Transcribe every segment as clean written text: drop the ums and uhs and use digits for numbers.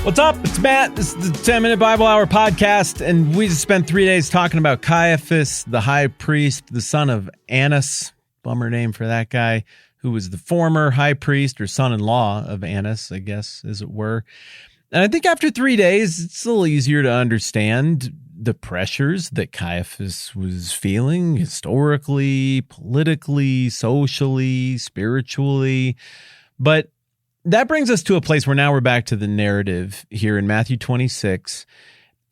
What's up? It's Matt. This is the 10-Minute Bible Hour podcast, and we just spent 3 days talking about Caiaphas, the high priest, the son of Annas, bummer name for that guy, who was the former high priest or son-in-law of Annas, I guess, as it were. And I think after 3 days, it's a little easier to understand the pressures that Caiaphas was feeling historically, politically, socially, spiritually. But that brings us to a place where now we're back to the narrative here in Matthew 26,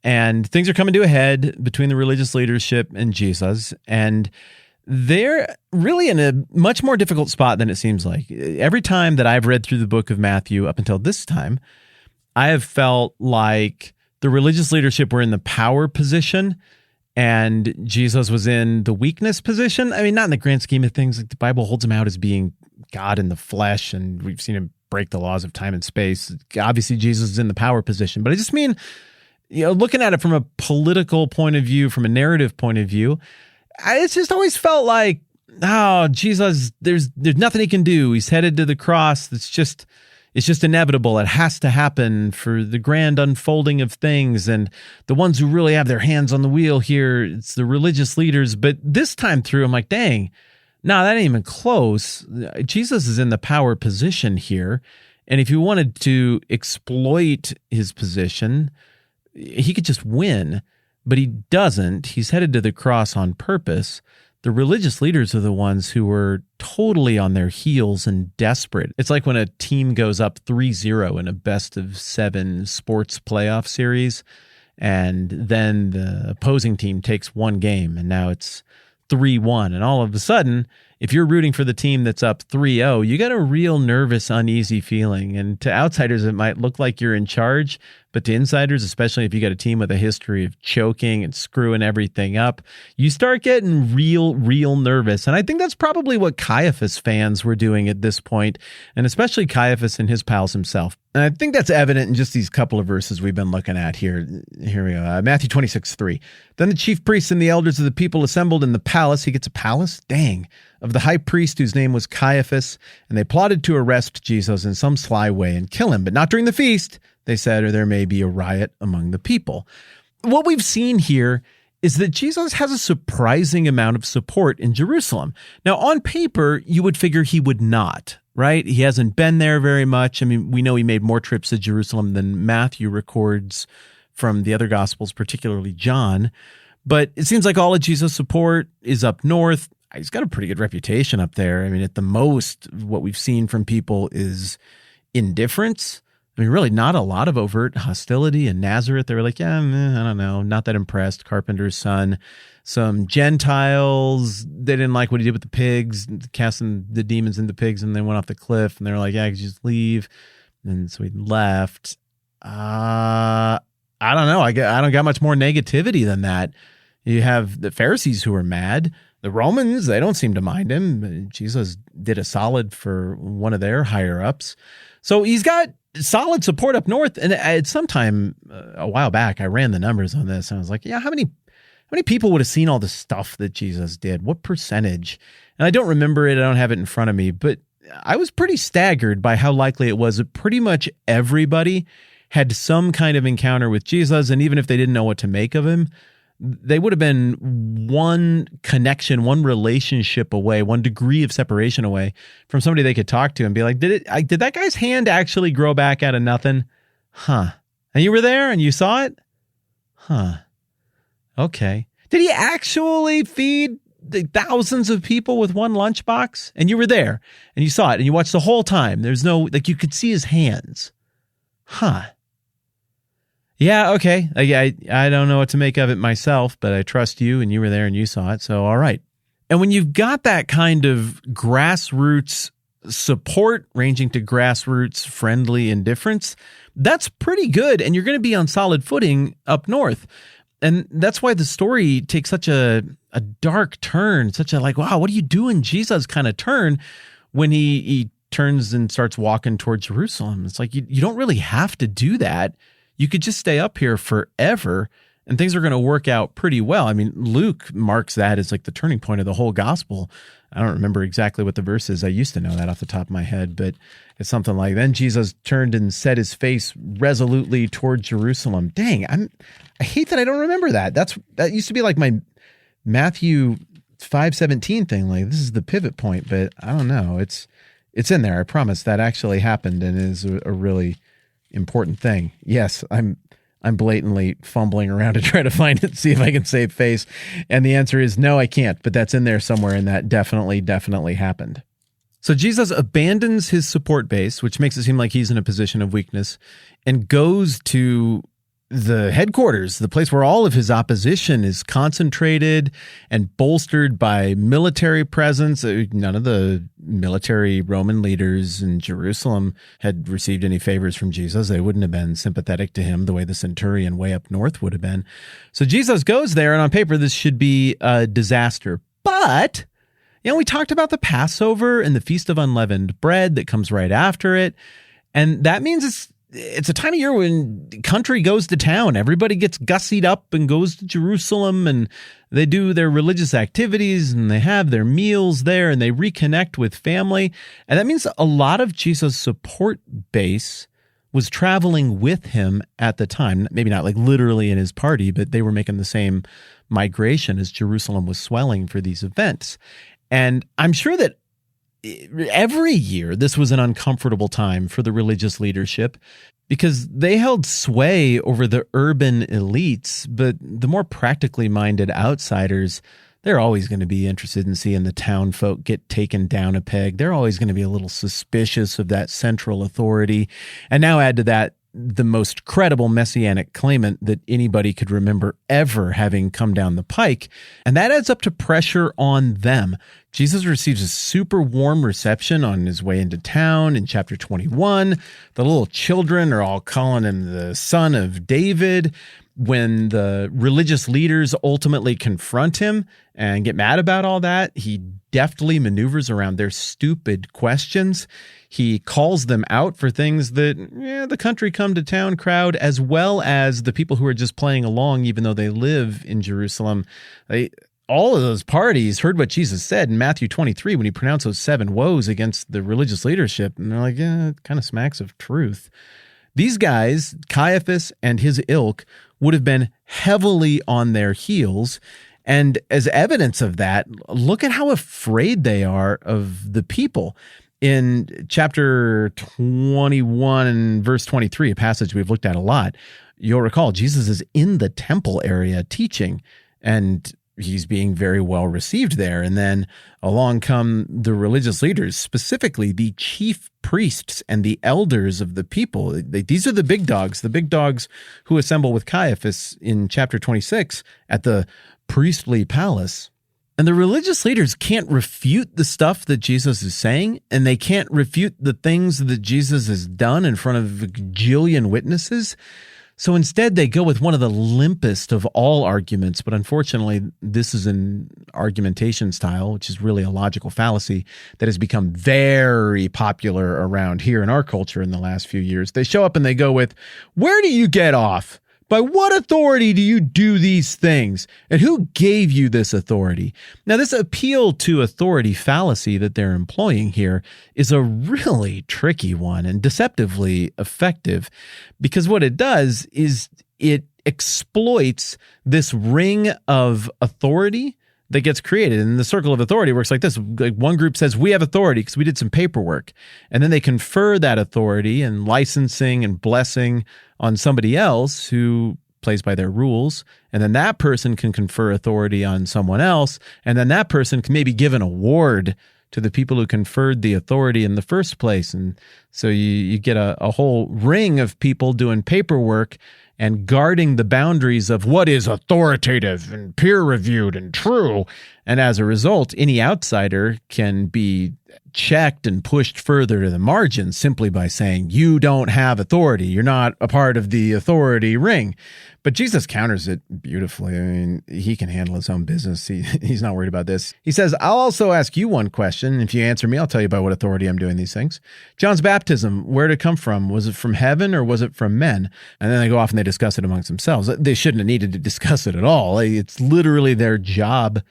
and things are coming to a head between the religious leadership and Jesus, and they're really in a much more difficult spot than it seems like. Every time that I've read through the book of Matthew up until this time, I have felt like the religious leadership were in the power position and Jesus was in the weakness position. I mean, not in the grand scheme of things. Like the Bible holds him out as being God in the flesh, and we've seen him break the laws of time and space. Obviously, Jesus is in the power position. But I just mean, looking at it from a political point of view, from a narrative point of view, it's just always felt like, oh, Jesus, there's nothing he can do. He's headed to the cross. It's just inevitable. It has to happen for the grand unfolding of things. And the ones who really have their hands on the wheel here, it's the religious leaders. But this time through, I'm like, dang, no, that ain't even close. Jesus is in the power position here. And if he wanted to exploit his position, he could just win. But he doesn't. He's headed to the cross on purpose. The religious leaders are the ones who were totally on their heels and desperate. It's like when a team goes up 3-0 in a best-of-7 sports playoff series, and then the opposing team takes one game, and now it's 3-1. And all of a sudden, if you're rooting for the team that's up 3-0, you got a real nervous, uneasy feeling. And to outsiders, it might look like you're in charge, but to insiders, especially if you got a team with a history of choking and screwing everything up, you start getting real nervous. And I think that's probably what Caiaphas fans were doing at this point, and especially Caiaphas and his pals himself. And I think that's evident in just these couple of verses we've been looking at here. Here we go. Matthew 26:3. Then the chief priests and the elders of the people assembled in the palace. He gets a palace? Dang. Of the high priest whose name was Caiaphas, and they plotted to arrest Jesus in some sly way and kill him, but not during the feast, they said, or there may be a riot among the people. What we've seen here is that Jesus has a surprising amount of support in Jerusalem. Now, on paper, you would figure he would not, right? He hasn't been there very much. I mean, we know he made more trips to Jerusalem than Matthew records from the other Gospels, particularly John. But it seems like all of Jesus' support is up north. He's got a pretty good reputation up there. I mean, at the most, what we've seen from people is indifference. I mean, really not a lot of overt hostility. In Nazareth, they were like, yeah, I don't know, not that impressed. Carpenter's son. Some Gentiles, they didn't like what he did with the pigs, casting the demons into pigs, and they went off the cliff, and they were like, yeah, just leave. And so he left. I don't know. I don't got much more negativity than that. You have the Pharisees who are mad. The Romans, they don't seem to mind him. Jesus did a solid for one of their higher-ups. So he's got solid support up north. And at some time a while back, I ran the numbers on this, and I was like, yeah, how many people would have seen all the stuff that Jesus did? What percentage? And I don't remember it. I don't have it in front of me. But I was pretty staggered by how likely it was that pretty much everybody had some kind of encounter with Jesus. And even if they didn't know what to make of him, they would have been one connection, one relationship away, one degree of separation away from somebody they could talk to and be like, did that guy's hand actually grow back out of nothing? Huh. And you were there and you saw it? Huh. Okay. Did he actually feed the thousands of people with one lunchbox? And you were there and you saw it and you watched the whole time. There's no, like, you could see his hands. Huh. Yeah, okay. I don't know what to make of it myself, but I trust you, and you were there and you saw it, so all right. And when you've got that kind of grassroots support ranging to grassroots friendly indifference, that's pretty good, and you're going to be on solid footing up north. And that's why the story takes such a dark turn, such a like, wow, what are you doing, Jesus kind of turn when he turns and starts walking toward Jerusalem. It's like you don't really have to do that. You could just stay up here forever and things are going to work out pretty well. I mean, Luke marks that as like the turning point of the whole gospel. I don't remember exactly what the verse is. I used to know that off the top of my head, but it's something like, then Jesus turned and set his face resolutely toward Jerusalem. Dang, I hate that I don't remember that. That used to be like my Matthew 5:17 thing. Like, this is the pivot point, but I don't know. It's in there. I promise that actually happened and is a really important thing. Yes, I'm blatantly fumbling around to try to find it, see if I can save face. And the answer is no, I can't, but that's in there somewhere, and that definitely happened. So Jesus abandons his support base, which makes it seem like he's in a position of weakness, and goes to the headquarters, the place where all of his opposition is concentrated and bolstered by military presence. None of the military Roman leaders in Jerusalem had received any favors from Jesus. They wouldn't have been sympathetic to him the way the centurion way up north would have been. So Jesus goes there, and on paper, this should be a disaster. But, we talked about the Passover and the Feast of Unleavened Bread that comes right after it. And that means it's a time of year when country goes to town. Everybody gets gussied up and goes to Jerusalem, and they do their religious activities, and they have their meals there, and they reconnect with family. And that means a lot of Jesus' support base was traveling with him at the time. Maybe not like literally in his party, but they were making the same migration as Jerusalem was swelling for these events. And I'm sure that every year, this was an uncomfortable time for the religious leadership because they held sway over the urban elites, but the more practically minded outsiders, they're always going to be interested in seeing the town folk get taken down a peg. They're always going to be a little suspicious of that central authority. And now add to that the most credible messianic claimant that anybody could remember ever having come down the pike. And that adds up to pressure on them. Jesus receives a super warm reception on his way into town in chapter 21. The little children are all calling him the son of David. When the religious leaders ultimately confront him and get mad about all that, he deftly maneuvers around their stupid questions. He calls them out for things that the country come to town crowd, as well as the people who are just playing along, even though they live in Jerusalem. All of those parties heard what Jesus said in Matthew 23 when he pronounced those 7 woes against the religious leadership. And they're like, it kind of smacks of truth. These guys, Caiaphas and his ilk, would have been heavily on their heels. And as evidence of that, look at how afraid they are of the people. In chapter 21 and verse 23, a passage we've looked at a lot, you'll recall Jesus is in the temple area teaching, and he's being very well received there. And then along come the religious leaders, specifically the chief priests and the elders of the people. These are the big dogs who assemble with Caiaphas in chapter 26 at the priestly palace. And the religious leaders can't refute the stuff that Jesus is saying, and they can't refute the things that Jesus has done in front of a gajillion witnesses. So instead, they go with one of the limpest of all arguments, but unfortunately, this is an argumentation style, which is really a logical fallacy that has become very popular around here in our culture in the last few years. They show up and they go with, where do you get off? By what authority do you do these things? And who gave you this authority? Now, this appeal to authority fallacy that they're employing here is a really tricky one and deceptively effective, because what it does is it exploits this ring of authority that gets created. And the circle of authority works like this. Like, one group says, we have authority because we did some paperwork. And then they confer that authority and licensing and blessing on somebody else who plays by their rules. And then that person can confer authority on someone else. And then that person can maybe give an award to the people who conferred the authority in the first place. And so you get a whole ring of people doing paperwork and guarding the boundaries of what is authoritative and peer-reviewed and true. And as a result, any outsider can be checked and pushed further to the margins simply by saying, you don't have authority. You're not a part of the authority ring. But Jesus counters it beautifully. I mean, he can handle his own business. He's not worried about this. He says, I'll also ask you one question. If you answer me, I'll tell you by what authority I'm doing these things. John's baptism, where did it come from? Was it from heaven or was it from men? And then they go off and they discuss it amongst themselves. They shouldn't have needed to discuss it at all. It's literally their job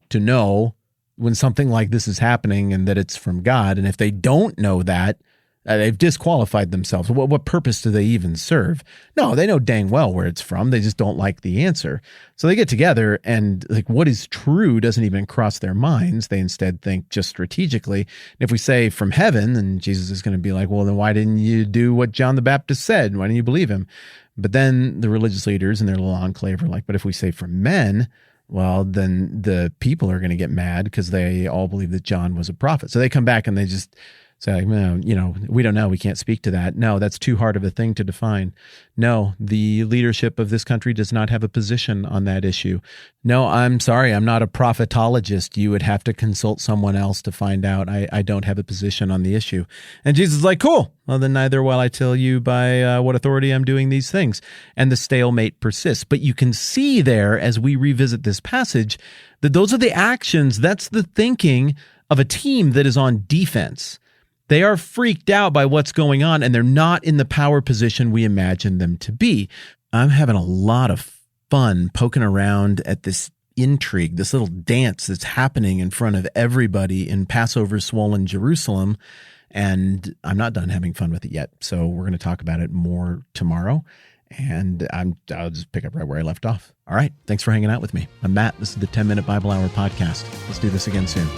to know when something like this is happening and that it's from God. And if they don't know that, they've disqualified themselves. What purpose do they even serve? No, they know dang well where it's from. They just don't like the answer. So they get together and like what is true doesn't even cross their minds. They instead think just strategically. And if we say from heaven, then Jesus is going to be like, well, then why didn't you do what John the Baptist said? Why didn't you believe him? But then the religious leaders and their little enclave are like, but if we say from men, well, then the people are going to get mad because they all believe that John was a prophet. So they come back and they just say, like, no, we don't know. We can't speak to that. No, that's too hard of a thing to define. No, the leadership of this country does not have a position on that issue. No, I'm sorry. I'm not a prophetologist. You would have to consult someone else to find out. I don't have a position on the issue. And Jesus is like, cool. Well, then neither will I tell you by what authority I'm doing these things. And the stalemate persists. But you can see there as we revisit this passage that those are the actions. That's the thinking of a team that is on defense. They are freaked out by what's going on, and they're not in the power position we imagine them to be. I'm having a lot of fun poking around at this intrigue, this little dance that's happening in front of everybody in Passover swollen Jerusalem, and I'm not done having fun with it yet. So we're going to talk about it more tomorrow, and I'll just pick up right where I left off. All right, thanks for hanging out with me. I'm Matt. This is the 10-Minute Bible Hour podcast. Let's do this again soon.